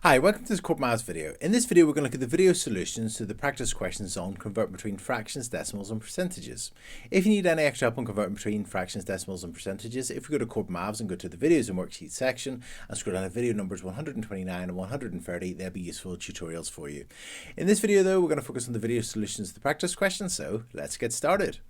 Hi, welcome to this Corbettmaths video. In this video, we're going to look at the video solutions to the practice questions on convert between fractions, decimals, and percentages. If you need any extra help on converting between fractions, decimals, and percentages, if you go to Corbettmaths and go to the videos and worksheets section and scroll down to video numbers 129 and 130, they'll be useful tutorials for you. In this video, though, we're going to focus on the video solutions to the practice questions, so let's get started.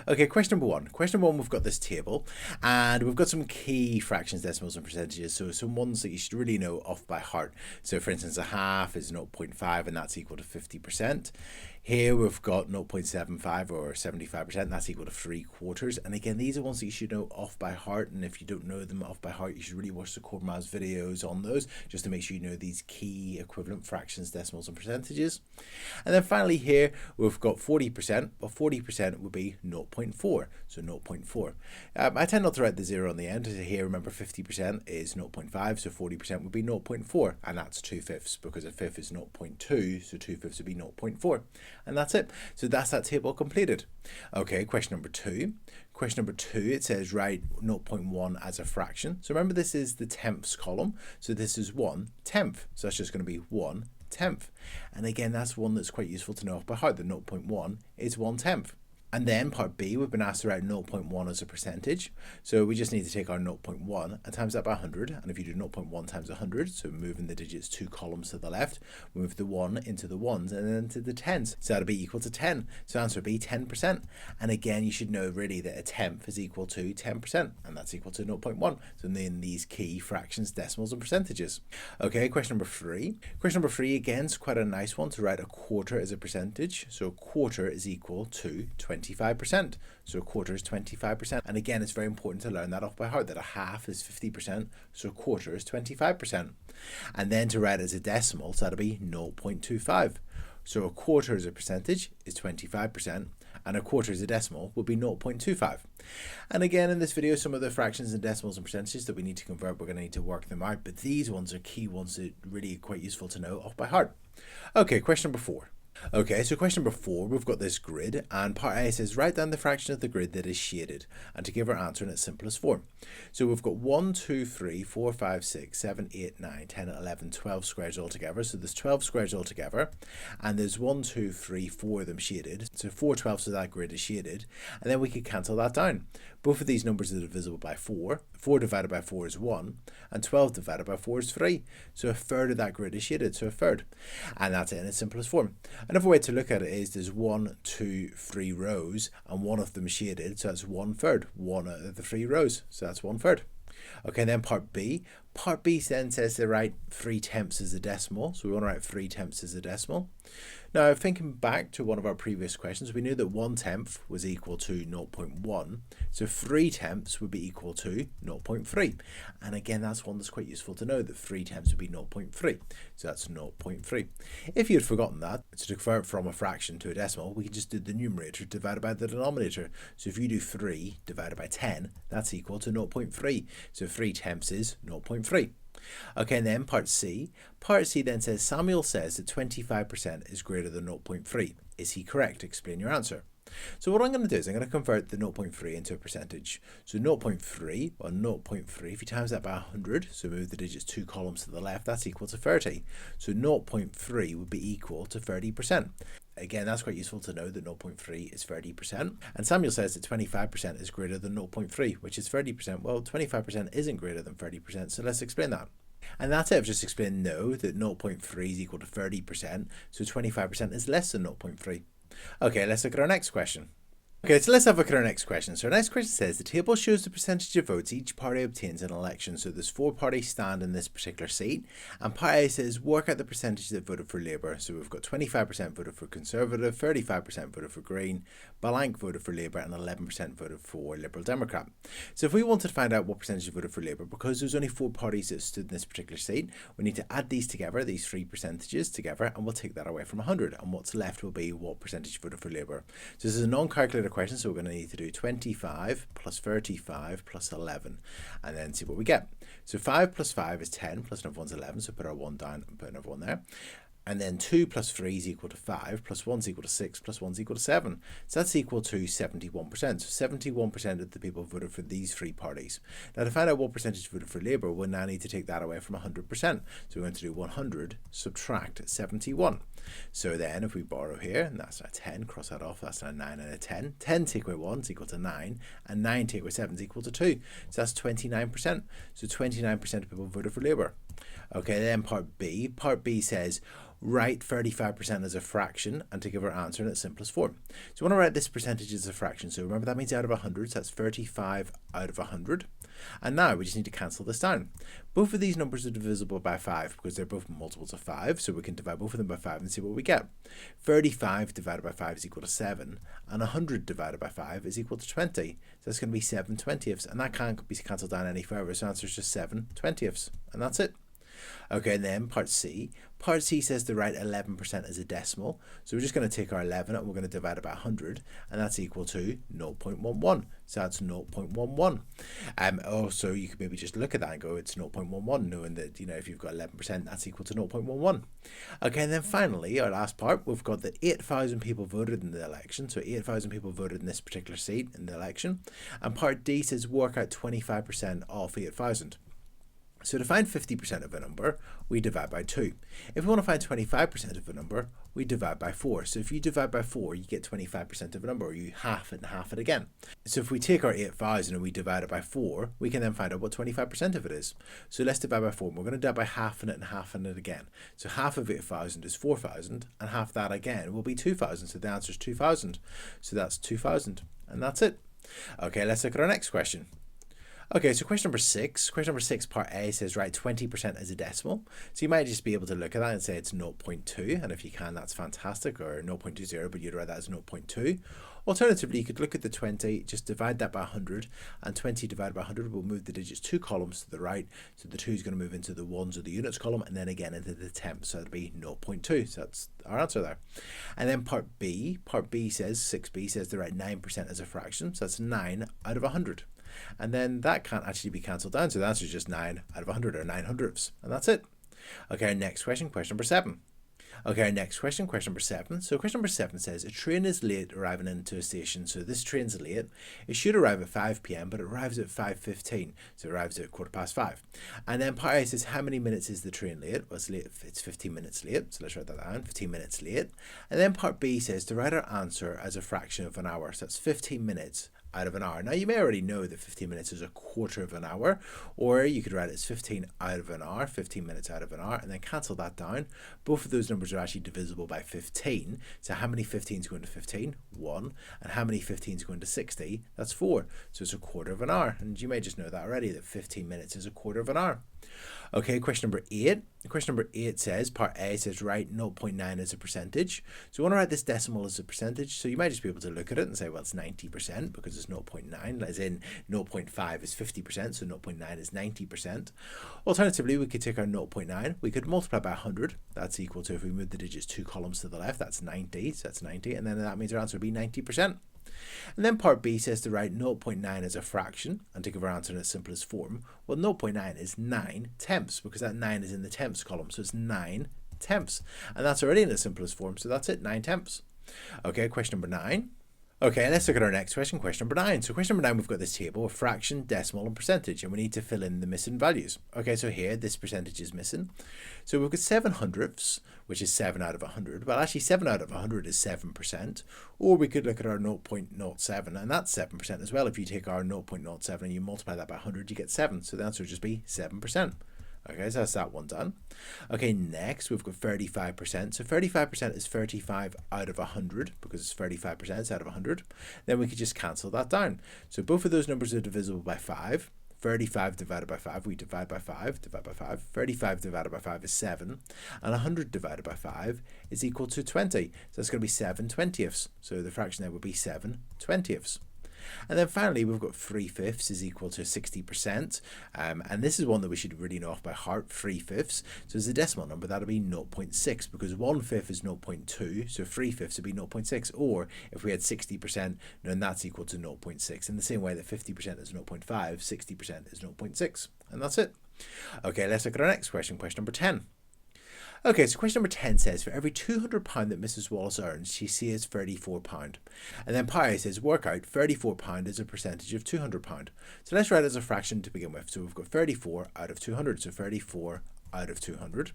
Okay, question number one. Question number one, we've got this table, and we've got some key fractions, decimals, and percentages, so some ones that you should really know off by heart. So for instance, a half is 0.5 and that's equal to 50%. Here we've got 0.75 or 75%, that's equal to 3/4. And again, these are ones that you should know off by heart, and if you don't know them off by heart, you should really watch the Corbettmaths videos on those, just to make sure you know these key equivalent fractions, decimals, and percentages. And then finally here, we've got 40%, but 40% would be 0.4, so 0.4. I tend not to write the 0 on the end. Here, remember 50% is 0.5, so 40% would be 0.4, and that's 2/5, because a fifth is 0.2, so 2/5 would be 0.4. And that's it. So that's that table completed. Okay, question number two. Question number two, it says write 0.1 as a fraction. So remember, this is the tenths column. So this is 1/10. So that's just going to be 1/10. And again, that's one that's quite useful to know off by heart. The 0.1 is 1/10. And then part B, we've been asked to write 0.1 as a percentage. So we just need to take our 0.1 and times that by 100. And if you do 0.1 times 100, so moving the digits 2 columns to the left, move the 1 into the ones and then into the tens. So that'll be equal to 10. So answer B, 10%. And again, you should know really that a tenth is equal to 10%, and that's equal to 0.1. So then these key fractions, decimals, and percentages. Okay, question number three. Question number three, again, is quite a nice one to write a quarter as a percentage. So a quarter is equal to 25%. So a quarter is 25. And again, it's very important to learn that off by heart, that a half is 50%, so a quarter is 25. And then to write as a decimal, so that'll be 0.25. So a quarter as a percentage is 25%, and a quarter as a decimal will be 0.25. And again, in this video, some of the fractions and decimals and percentages that we need to convert, we're going to need to work them out, but these ones are key ones that really are quite useful to know off by heart. Okay, question number four. Okay, so question number four, we've got this grid, and part A says write down the fraction of the grid that is shaded, and to give our answer in its simplest form. So we've got 1, 2, 3, 4, 5, 6, 7, 8, 9, 10, 11, 12 squares altogether. So there's 12 squares altogether, and there's 1, 2, 3, 4 of them shaded. So 4/12 of that grid is shaded, and then we could cancel that down. Both of these numbers are divisible by 4. 4 divided by 4 is 1, and 12 divided by 4 is 3. So a third of that grid is shaded, so a third. And that's it in its simplest form. Another way to look at it is there's 1, 2, 3 rows, and one of them shaded, so that's 1/3. One out of the 3 rows, so that's 1/3. Okay, then part B. Part B then says to write 3/10 as a decimal. So we want to write 3/10 as a decimal. Now, thinking back to one of our previous questions, we knew that 1/10 was equal to 0.1. So 3/10 would be equal to 0.3. And again, that's one that's quite useful to know, that 3/10 would be 0.3. So that's 0.3. If you had forgotten that, to convert from a fraction to a decimal, we can just do the numerator divided by the denominator. So if you do 3 divided by 10, that's equal to 0.3. So 3/10 is 0.3. Okay, and then part C. Part C then says Samuel says that 25% is greater than 0.3. Is he correct? Explain your answer. So what I'm going to do is I'm going to convert the 0.3 into a percentage. So 0.3, or 0.3, if you times that by 100, so move the digits 2 columns to the left, that's equal to 30. So 0.3 would be equal to 30%. Again, that's quite useful to know that 0.3 is 30%. And Samuel says that 25% is greater than 0.3, which is 30%. Well, 25% isn't greater than 30%, so let's explain that. And that's it. I've just explained no, that 0.3 is equal to 30%, so 25% is less than 0.3. Okay, let's look at our next question. Okay, so let's have a look at our next question. So our next question says the table shows the percentage of votes each party obtains in an election. So there's 4 parties stand in this particular seat, and part A says work out the percentage that voted for Labour. So we've got 25% voted for Conservative, 35% voted for Green, blank voted for Labour, and 11% voted for Liberal Democrat. So if we wanted to find out what percentage voted for Labour, because there's only 4 parties that stood in this particular seat, we need to add these together, these 3 percentages together, and we'll take that away from 100, and what's left will be what percentage voted for Labour. So this is a non-calculator question, so we're going to need to do 25 plus 35 plus 11 and then see what we get. So 5 plus 5 is 10, plus another one's 11, so put our 1 down and put another 1 there. And then 2 plus 3 is equal to 5, plus 1 is equal to 6, plus 1 is equal to 7. So that's equal to 71%. So 71% of the people voted for these three parties. Now to find out what percentage voted for Labour, we'll now need to take that away from 100%. So we're going to do 100 subtract 71. So then if we borrow here, and that's now 10, cross that off, that's now 9 and a 10. 10 take away 1 is equal to 9, and 9 take away 7 is equal to 2. So that's 29%. So 29% of people voted for Labour. Okay, then part B. Part B says, write 35% as a fraction and to give our answer in its simplest form. So we want to write this percentage as a fraction. So remember that means out of 100, so that's 35 out of 100. And now we just need to cancel this down. Both of these numbers are divisible by 5 because they're both multiples of 5, so we can divide both of them by 5 and see what we get. 35 divided by 5 is equal to 7, and 100 divided by 5 is equal to 20. So that's going to be 7/20, and that can't be cancelled down any further, so the answer is just 7/20, and that's it. Okay, and then part C. Part C says to write 11% as a decimal. So we're just going to take our 11 and we're going to divide it by 100, and that's equal to 0.11. So that's 0.11. Also, you could maybe just look at that and go, it's 0.11, knowing that, if you've got 11%, that's equal to 0.11. Okay, and then finally, our last part, we've got that 8,000 people voted in the election. So 8,000 people voted in this particular seat in the election. And part D says work out 25% of 8,000. So to find 50% of a number, we divide by 2. If we want to find 25% of a number, we divide by 4. So if you divide by 4, you get 25% of a number, or you half it and half it again. So if we take our 8,000 and we divide it by 4, we can then find out what 25% of it is. So let's divide by 4. We're going to divide by half it and half it again. So half of 8,000 is 4,000, and half that again will be 2,000. So the answer is 2,000. So that's 2,000, and that's it. Okay, let's look at our next question. Okay, so question number 6. Question number 6, part A, says write 20% as a decimal. So you might just be able to look at that and say it's 0.2, and if you can, that's fantastic, or 0.20, but you'd write that as 0.2. Alternatively, you could look at the 20, just divide that by 100, and 20 divided by 100 will move the digits 2 columns to the right, so the 2 is going to move into the ones or the units column, and then again into the tenths, so it'll be 0.2, so that's our answer there. And then part B says, 6B says to write 9% as a fraction, so that's 9 out of 100. And then that can't actually be cancelled down, so the answer is just 9 out of 100, or 9/100ths, and that's it. Okay, our next question, question number 7. Okay, our next question, question number 7. So question number 7 says, a train is late arriving into a station. So this train's late. It should arrive at 5 p.m, but it arrives at 5:15. So it arrives at 5:15. And then part A says, how many minutes is the train late? Well, it's late. It's 15 minutes late. So let's write that down, 15 minutes late. And then part B says to write our answer as a fraction of an hour. So that's 15 minutes out of an hour. Now you may already know that 15 minutes is a quarter of an hour, or you could write it as 15 out of an hour, 15 minutes out of an hour, and then cancel that down. Both of those numbers are actually divisible by 15. So how many 15s go into 15? 1. And how many 15s go into 60? That's 4. So it's a quarter of an hour. And you may just know that already, that 15 minutes is a quarter of an hour. Okay, question number 8. Question number 8 says, part A says write 0.9 as a percentage. So we want to write this decimal as a percentage. So you might just be able to look at it and say, well, it's 90% because it's 0.9, as in 0.5 is 50%, so 0.9 is 90%. Alternatively, we could take our 0.9, we could multiply by 100. That's equal to, if we move the digits 2 columns to the left, that's 90, so that's 90, and then that means our answer would be 90%. And then part B says to write 0.9 as a fraction and to give our answer in its simplest form. Well, 0.9 is 9/10 because that 9 is in the tenths column, so it's 9/10. And that's already in the simplest form, so that's it, 9/10. Okay, question number 9. Okay, let's look at our next question, question number 9. So question number 9, we've got this table of fraction, decimal, and percentage, and we need to fill in the missing values. Okay, so here, this percentage is missing. So we've got 7/100ths, which is 7 out of 100. Well, actually, 7 out of 100 is 7%. Or we could look at our 0.07, and that's 7% as well. If you take our 0.07 and you multiply that by 100, you get 7. So the answer would just be 7%. Okay, so that's that one done. Okay, next we've got 35%. So 35% is 35 out of 100 because it's 35% out of 100. Then we could just cancel that down. So both of those numbers are divisible by 5. 35 divided by 5, we divide by 5, divide by 5. 35 divided by 5 is 7. And 100 divided by 5 is equal to 20. So that's going to be 7/20. So the fraction there would be 7/20. And then finally, we've got 3/5 is equal to 60%. And this is one that we should really know off by heart, 3/5. So as a decimal number, that'll be 0.6 because 1/5 is 0.2. So 3/5 would be 0.6. Or if we had 60%, then that's equal to 0.6. In the same way that 50% is 0.5, 60% is 0.6. And that's it. Okay, let's look at our next question, question number 10. Okay, so question number 10 says, for every £200 that Mrs. Wallace earns, she saves £34. And then part A says, work out £34 is a percentage of £200. So let's write it as a fraction to begin with. So we've got 34 out of 200, so 34 out of 200.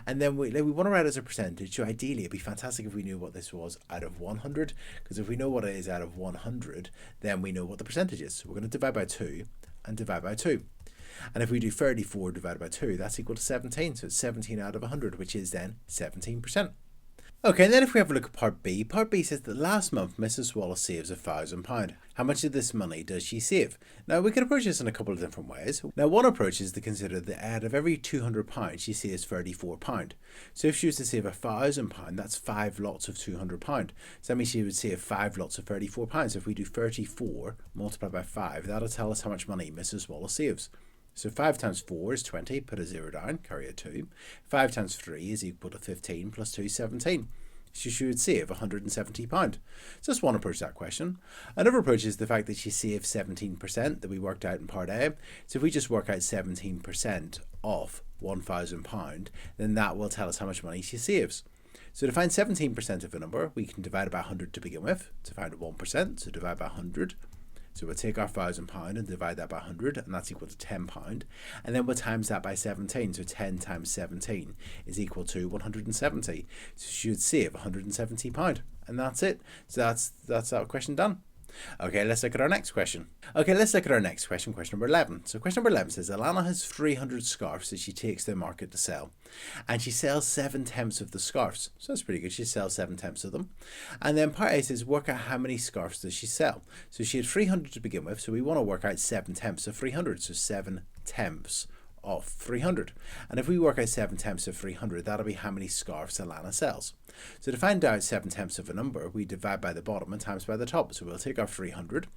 And then we want to write it as a percentage, so ideally it'd be fantastic if we knew what this was out of 100, because if we know what it is out of 100, then we know what the percentage is. So we're going to divide by 2 and divide by 2. And if we do 34 divided by 2, that's equal to 17. So it's 17 out of 100, which is then 17%. Okay, and then if we have a look at part B says that last month Mrs. Wallace saves £1,000. How much of this money does she save? Now we can approach this in a couple of different ways. Now one approach is to consider that out of every £200 she saves £34. So if she was to save £1,000, that's 5 lots of £200. So that means she would save 5 lots of £34. So if we do 34 multiplied by 5, that'll tell us how much money Mrs. Wallace saves. So 5 times 4 is 20, put a 0 down, carry a 2. 5 times 3 is equal to 15, plus 2 is 17. So she would save £170. So that's one approach to that question. Another approach is the fact that she saved 17% that we worked out in part A. So if we just work out 17% of £1,000, then that will tell us how much money she saves. So to find 17% of a number, we can divide by 100 to begin with. To find 1%, so divide by 100. So we'll take our £1,000 and divide that by 100, and that's equal to £10. And then we'll times that by 17. So 10 times 17 is equal to 170. So she would save £170. And that's it. So that's our question done. Okay, let's look at our next question. Question number 11. So question number 11 says, Alana has 300 scarves that she takes to the market to sell. And she sells 7/10 of the scarves. So that's pretty good. She sells 7/10 of them. And then part A says, work out how many scarves does she sell. So she had 300 to begin with. So we want to work out 7/10 of 300. So 7/10 of 300. And if we work out 7/10 of 300, that'll be how many scarves Alana sells. So to find out 7/10 of a number, we divide by the bottom and times by the top. So we'll take our 300,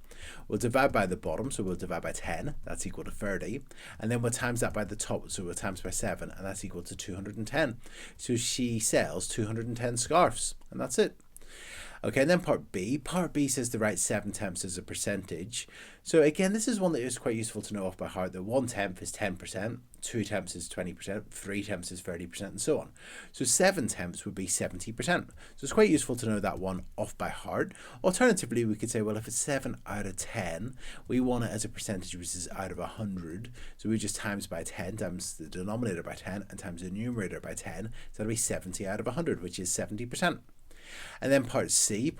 we'll divide by the bottom, so we'll divide by 10, that's equal to 30, and then we'll times that by the top, so we'll times by 7, and that's equal to 210. So she sells 210 scarves, and that's it. Okay, and then part B says to write 7/10 as a percentage. So again, this is one that is quite useful to know off by heart, that 1/10 is 10%, 2/10 is 20%, 3/10 is 30%, and so on. So 7/10 would be 70%. So it's quite useful to know that one off by heart. Alternatively, we could say, well, if it's 7 out of 10, we want it as a percentage which is out of 100. So we just times by 10, times the denominator by 10, and times the numerator by 10. So that'll be 70 out of 100, which is 70%. And then part C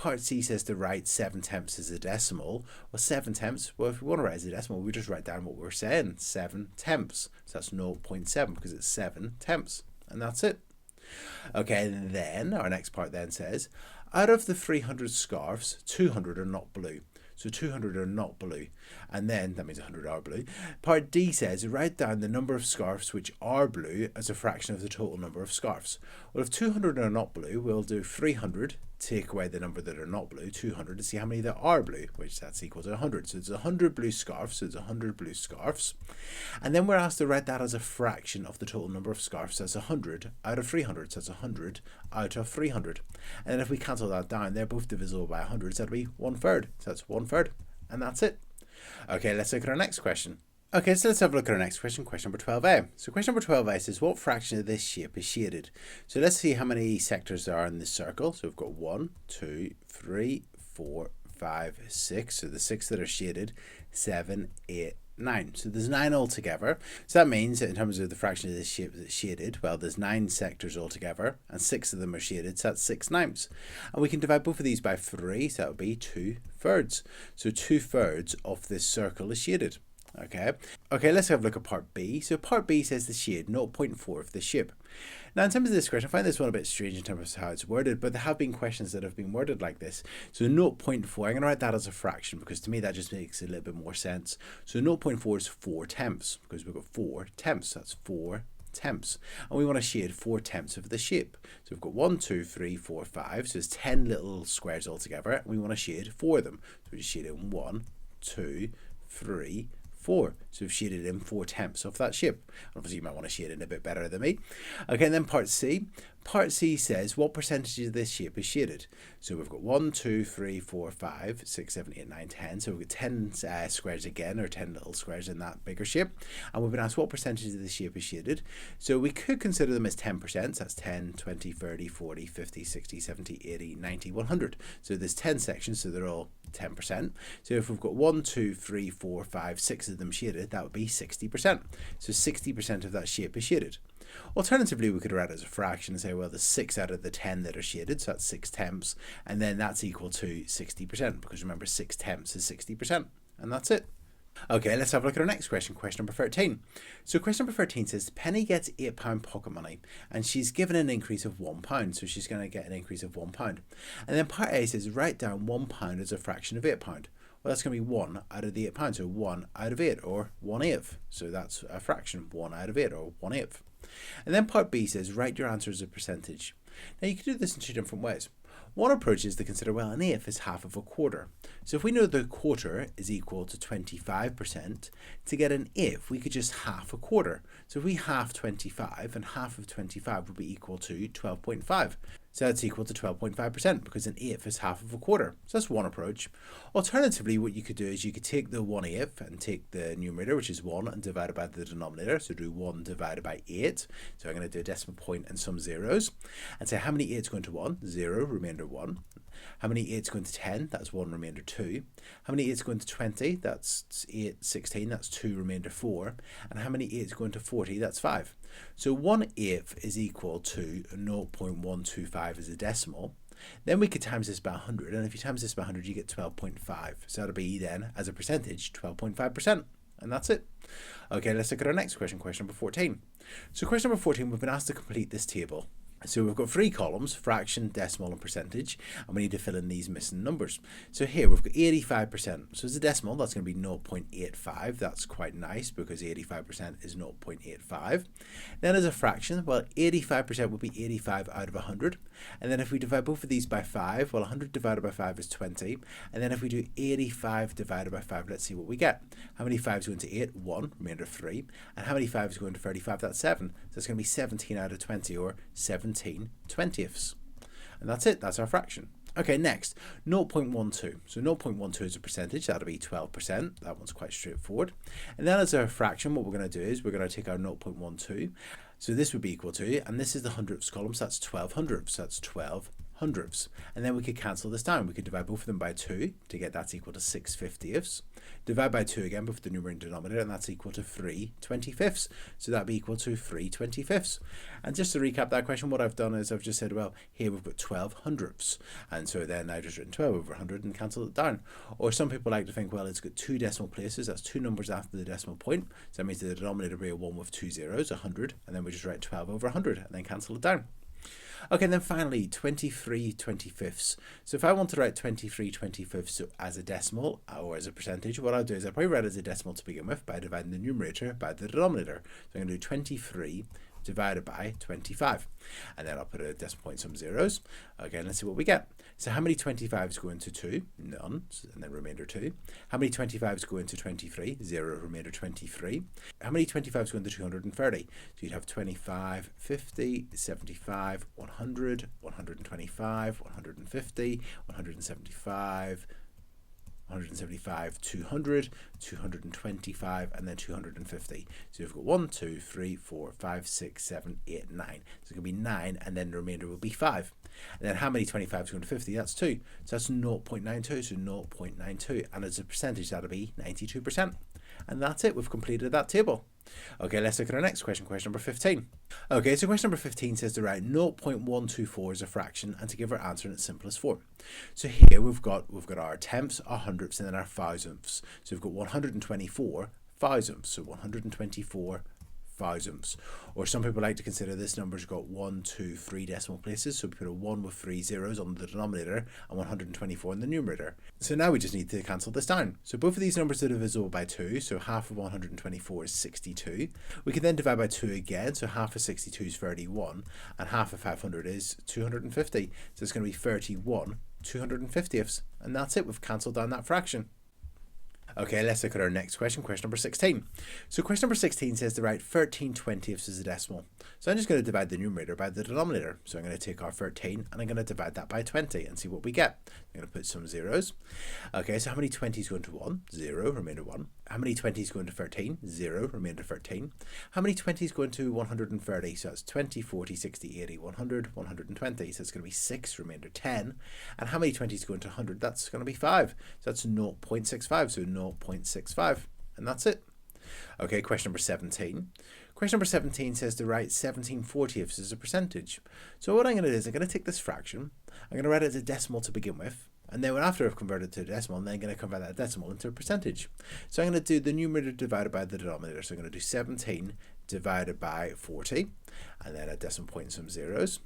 says to write 7/10 as a decimal. Well, 7/10, well, if we want to write as a decimal, we just write down what we're saying, 7/10. So that's 0.7 because it's 7/10. And that's it. Okay, and then our next part then says, out of the 300 scarves, 200 are not blue. So 200 are not blue. And then that means 100 are blue. Part D says, write down the number of scarves which are blue as a fraction of the total number of scarves. Well, if 200 are not blue, we'll do 300, take away the number that are not blue, 200, to see how many there are blue, which that's equal to 100. So it's 100 blue scarves, so it's 100 blue scarves. And then we're asked to write that as a fraction of the total number of scarves. So that's 100 out of 300, so that's 100 out of 300. And then if we cancel that down, they're both divisible by 100, so that'll be 1/3. So that's 1/3, and that's it. Okay, let's look at our next question. Okay, so let's have a look at our next question, question number 12a. So question number 12a says, what fraction of this shape is shaded? So let's see how many sectors there are in this circle. So we've got 1, 2, 3, 4, 5, 6. So the 6 that are shaded, 7, 8, 9. So there's 9 altogether. So that means that in terms of the fraction of this shape that's shaded, well, there's 9 sectors altogether, and 6 of them are shaded, so that's 6/9. And we can divide both of these by 3, so that would be 2/3. So 2/3 of this circle is shaded. Okay, let's have a look at part B. So part B says the shade 0.4 of the shape. Now in terms of this question, I find this one a bit strange in terms of how it's worded, but there have been questions that have been worded like this. So 0.4, I'm going to write that as a fraction because to me that just makes a little bit more sense. So 0.4 is 4/10 because we've got 4/10, that's 4/10. And we want to shade 4/10 of the shape. So we've got 1, 2, 3, 4, 5. So there's 10 little squares altogether. And we want to shade 4 of them. So we just shade in 1, 2, 3, 4. So we've shaded in 4/10 of that shape. Obviously you might want to shade in a bit better than me. Okay, and then part C Part C says what percentage of this shape is shaded. So we've got 1, 2, 3, 4, 5, 6, 7, 8, 9, 10. So we've got 10 squares again, or 10 little squares in that bigger shape. And we've been asked what percentage of this shape is shaded. So we could consider them as 10%. So that's 10, 20, 30, 40, 50, 60, 70, 80, 90, 100. So there's 10 sections, so they're all 10%. So if we've got 1, 2, 3, 4, 5, 6 of them shaded, that would be 60%. So 60% of that shape is shaded. Alternatively, we could write it as a fraction and say, well, there's 6 out of the 10 that are shaded, so that's 6/10, and then that's equal to 60%, because remember 6/10 is 60%, and that's it. Okay, let's have a look at our next question, question number 13. So question number 13 says, Penny gets £8 pocket money, and she's given an increase of £1, so she's going to get an increase of £1. And then part A says, write down £1 as a fraction of £8. Well, that's going to be 1 out of the £8, so 1 out of 8, or 1/8. So that's a fraction, 1 out of 8, or 1/8. And then part B says, write your answer as a percentage. Now you can do this in two different ways. One approach is to consider, well, an eighth is half of a quarter. So if we know the quarter is equal to 25%, to get an eighth, we could just half a quarter. So if we half 25, and half of 25 would be equal to 12.5. So that's equal to 12.5%, because an eighth is half of a quarter. So that's one approach. Alternatively, what you could do is you could take the 1/8 and take the numerator, which is 1, and divide it by the denominator. So do 1 divided by 8. So I'm going to do a decimal point and some zeros. And say how many 8s go into 1? 0, remainder 1. How many 8s go into 10? That's 1, remainder 2. How many 8s go into 20? That's 8, 16. That's 2, remainder 4. And how many 8s go into 40? That's 5. So 1/8 is equal to 0.125 as a decimal. Then we could times this by 100, and if you times this by 100, you get 12.5. So that'll be then, as a percentage, 12.5%. And that's it. Okay, let's look at our next question, question number 14. So question number 14, we've been asked to complete this table. So we've got 3 columns, fraction, decimal, and percentage, and we need to fill in these missing numbers. So here we've got 85%. So as a decimal, that's going to be 0.85. That's quite nice, because 85% is 0.85. Then as a fraction, well, 85% would be 85 out of 100. And then if we divide both of these by 5, well, 100 divided by 5 is 20. And then if we do 85 divided by 5, let's see what we get. How many 5s go into 8? 1, remainder 3. And how many 5s go into 35? That's 7. So it's going to be 17 out of 20, or 17/20. And that's it, that's our fraction. Okay, next, 0.12. So 0.12 is a percentage, that'll be 12%. That one's quite straightforward. And then as a fraction, what we're going to do is we're going to take our 0.12. So this would be equal to, and this is the hundredths column, so that's 12 hundredths. That's 12 hundredths. And then we could cancel this down. We could divide both of them by 2 to get that's equal to 6/50. Divide by 2 again, both the numerator and denominator, and that's equal to 3/25. So that'd be equal to 3/25. And just to recap that question, what I've done is I've just said, well, here we've got 12 hundredths. And so then I've just written 12 over 100 and cancelled it down. Or some people like to think, well, it's got 2 decimal places. That's 2 numbers after the decimal point. So that means the denominator will be a 1 with 2 zeros, 100. And then we just write 12 over 100 and then cancel it down. Okay, and then finally, 23/25. So if I want to write 23/25 as a decimal or as a percentage, what I'll do is I'll probably write it as a decimal to begin with by dividing the numerator by the denominator. So I'm going to do 23 divided by 25. And then I'll put a decimal point, some zeros. Again, let's see what we get. So how many 25s go into 2? None. And then remainder 2. How many 25s go into 23? 0, remainder 23. How many 25s go into 230? So you'd have 25, 50, 75, 100, 125, 150, 175, 175, 200, 225, and then 250. So we've got 1, 2, 3, 4, 5, 6, 7, 8, 9. So it's going to be 9, and then the remainder will be 5. And then how many 25s go into 50? That's 2. So that's 0.92, so 0.92. And as a percentage, that'll be 92%. And that's it, we've completed that table. Okay, let's look at our next question, question number 15. Okay, so question number 15 says to write 0.124 as a fraction and to give our answer in its simplest form. So here we've got our tenths, our hundredths, and then our thousandths. So we've got 124 thousandths, so 124 thousandths. Or some people like to consider this number's got 1, 2, 3 decimal places, so we put a 1 with 3 zeros on the denominator and 124 in the numerator. So now we just need to cancel this down. So both of these numbers are divisible by 2, so half of 124 is 62. We can then divide by 2 again, so half of 62 is 31, and half of 500 is 250. So it's going to be 31/250ths, and that's it, we've cancelled down that fraction. Okay, let's look at our next question, question number 16. So question number 16 says to write 13/20 as a decimal. So I'm just going to divide the numerator by the denominator. So I'm going to take our 13 and I'm going to divide that by 20 and see what we get. I'm going to put some zeros. Okay, so how many 20s go into 1? 0, remainder 1. How many 20s go into 13? 0, remainder 13. How many 20s go into 130? So that's 20, 40, 60, 80, 100, 120. So it's going to be 6, remainder 10. And how many 20s go into 100? That's going to be 5. So that's 0.65. So 0.65. And that's it. Okay, question number 17. Question number 17 says to write 17/40 as a percentage. So what I'm going to do is I'm going to take this fraction, I'm going to write it as a decimal to begin with, and then after I've converted it to a decimal, I'm then going to convert that decimal into a percentage. So I'm going to do the numerator divided by the denominator. So I'm going to do 17 divided by 40, and then a decimal point and some zeros,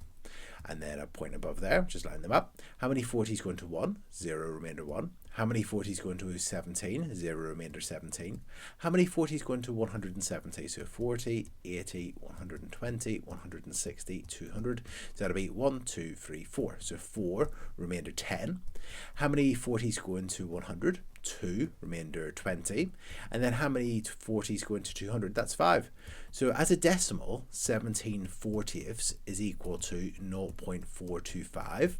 and then a point above there, just line them up. How many 40s go into 1? 0, remainder 1. How many 40s go into 17? 0, remainder 17. How many 40s go into 170? So 40, 80, 120, 160, 200. So that'll be 1, 2, 3, 4. So 4, remainder 10. How many 40s go into 100? 2, remainder 20. And then how many 40s go into 200? That's 5. So as a decimal, 17/40 is equal to 0.425.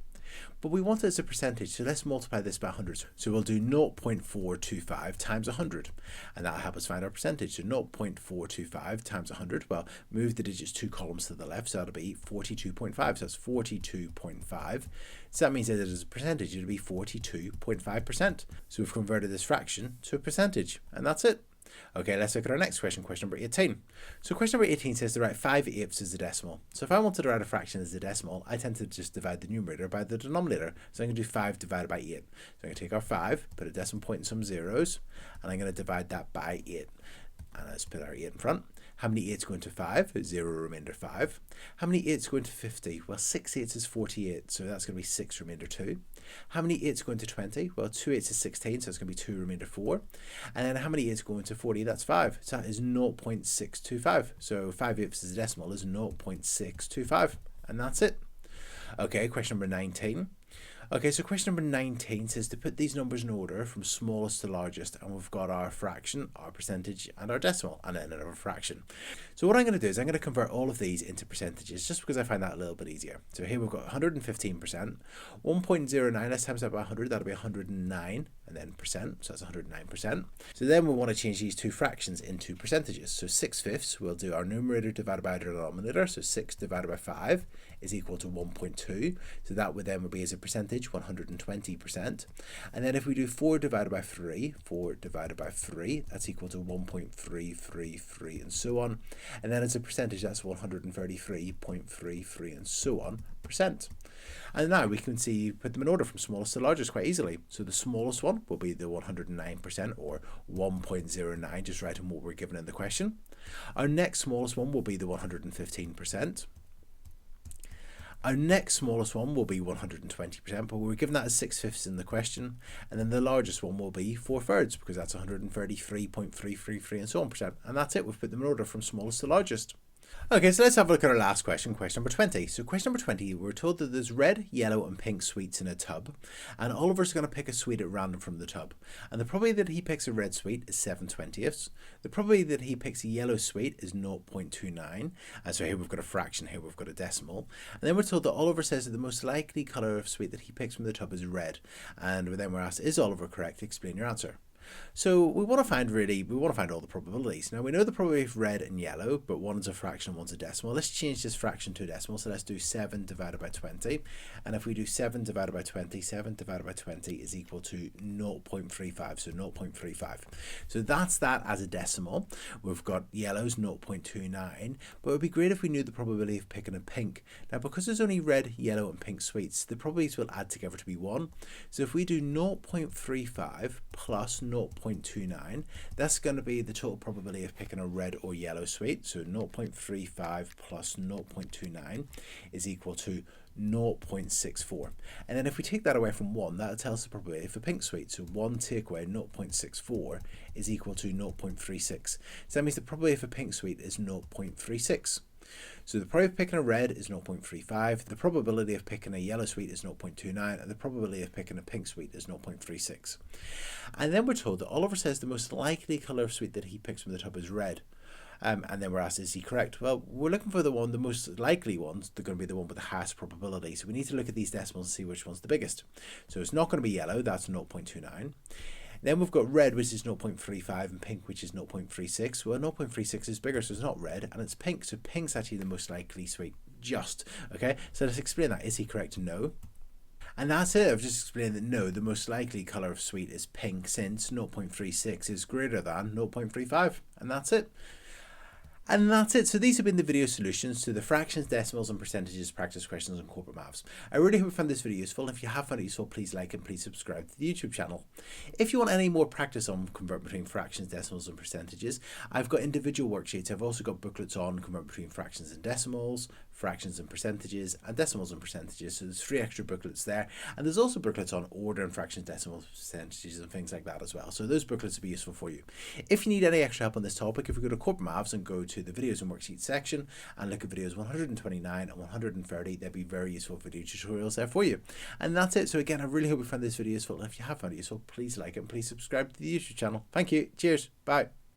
But we want it as a percentage, so let's multiply this by 100. So we'll do 0.425 times 100, and that'll help us find our percentage. So 0.425 times 100, well, move the digits 2 columns to the left, so that'll be 42.5. So that's 42.5. So that means that as a percentage, it'll be 42.5%. So we've converted this fraction to a percentage, and that's it. Okay, let's look at our next question, question number 18. So question number 18 says to write 5/8 as a decimal. So if I wanted to write a fraction as a decimal, I tend to just divide the numerator by the denominator. So I'm going to do 5 divided by 8. So I'm going to take our 5, put a decimal point and some zeros, and I'm going to divide that by 8. And let's put our 8 in front. How many 8s go into 5? 0, remainder 5. How many 8s go into 50? Well, 6 8s is 48, so that's going to be 6, remainder 2. How many 8s go into 20? Well, 2 8s is 16, so it's going to be 2, remainder 4. And then how many 8s go into 40? That's 5. So that is 0.625. So 5/8 as a decimal is 0.625. And that's it. Okay, question number 19. Okay, so question number 19 says to put these numbers in order from smallest to largest, and we've got our fraction, our percentage, and our decimal, and then another fraction. So what I'm going to do is I'm going to convert all of these into percentages, just because I find that a little bit easier. So here we've got 115%, 1.09, let's times that by 100, that'll be 109, and then percent, so that's 109%. So then we want to change these two fractions into percentages. So 6/5, we'll do our numerator divided by our denominator, so 6 divided by 5 is equal to 1.2, so that would then be as a percentage, 120%. And then if we do 4 divided by 3, 4 divided by 3, that's equal to 1.333, and so on. And then as a percentage, that's 133.33, and so on, percent. And now we can see, put them in order from smallest to largest quite easily. So the smallest one will be the 109%, or 1.09, just writing what we're given in the question. Our next smallest one will be the 115%. Our next smallest one will be 120%, but we're given that as 6/5 in the question. And then the largest one will be 4/3, because that's 133.333, and so on percent. And that's it. We've put them in order from smallest to largest. Okay, so let's have a look at our last question, question number 20. So question number 20, we're told that there's red, yellow and pink sweets in a tub, and Oliver's going to pick a sweet at random from the tub. And the probability that he picks a red sweet is 7/20. The probability that he picks a yellow sweet is 0.29. And so here we've got a fraction, here we've got a decimal. And then we're told that Oliver says that the most likely colour of sweet that he picks from the tub is red. And then we're asked, is Oliver correct? Explain your answer. So we want to find all the probabilities. Now we know the probability of red and yellow, but one's a fraction and one's a decimal. Let's change this fraction to a decimal. So let's do 7 divided by 20. And if we do 7 divided by 20, 7 divided by 20 is equal to 0.35. So 0.35. So that's that as a decimal. We've got yellows 0.29, but it would be great if we knew the probability of picking a pink. Now because there's only red, yellow and pink sweets, the probabilities will add together to be 1. So if we do 0.35 plus 0.29, that's going to be the total probability of picking a red or yellow sweet. So 0.35 plus 0.29 is equal to 0.64. And then if we take that away from 1, that tells the probability of a pink sweet. So 1 take away 0.64 is equal to 0.36. So that means the probability of a pink sweet is 0.36. So the probability of picking a red is 0.35, the probability of picking a yellow sweet is 0.29, and the probability of picking a pink sweet is 0.36. And then we're told that Oliver says the most likely colour of sweet that he picks from the tub is red. And then we're asked, is he correct? Well, we're looking for the most likely ones. They're going to be the one with the highest probability. So we need to look at these decimals and see which one's the biggest. So it's not going to be yellow, that's 0.29. Then we've got red, which is 0.35, and pink, which is 0.36. Well, 0.36 is bigger, so it's not red, and it's pink. So pink's actually the most likely sweet. Okay? So let's explain that. Is he correct? No. And that's it. I've just explained that no, the most likely colour of sweet is pink, since 0.36 is greater than 0.35. And that's it. And that's it. So these have been the video solutions to the fractions, decimals and percentages practice questions on corporate maths. I really hope you found this video useful. If you have found it useful, please like and please subscribe to the YouTube channel. If you want any more practice on convert between fractions, decimals and percentages, I've got individual worksheets. I've also got booklets on convert between fractions and decimals, fractions and percentages, and decimals and percentages. So there's 3 extra booklets there. And there's also booklets on order and fractions, decimals, percentages and things like that as well. So those booklets will be useful for you. If you need any extra help on this topic, if you go to Corbettmaths Maths and go to the videos and worksheets section and look at videos 129 and 130, there'll be very useful video tutorials there for you. And that's it. So again, I really hope you found this video useful. And if you have found it useful, please like it and please subscribe to the YouTube channel. Thank you. Cheers. Bye.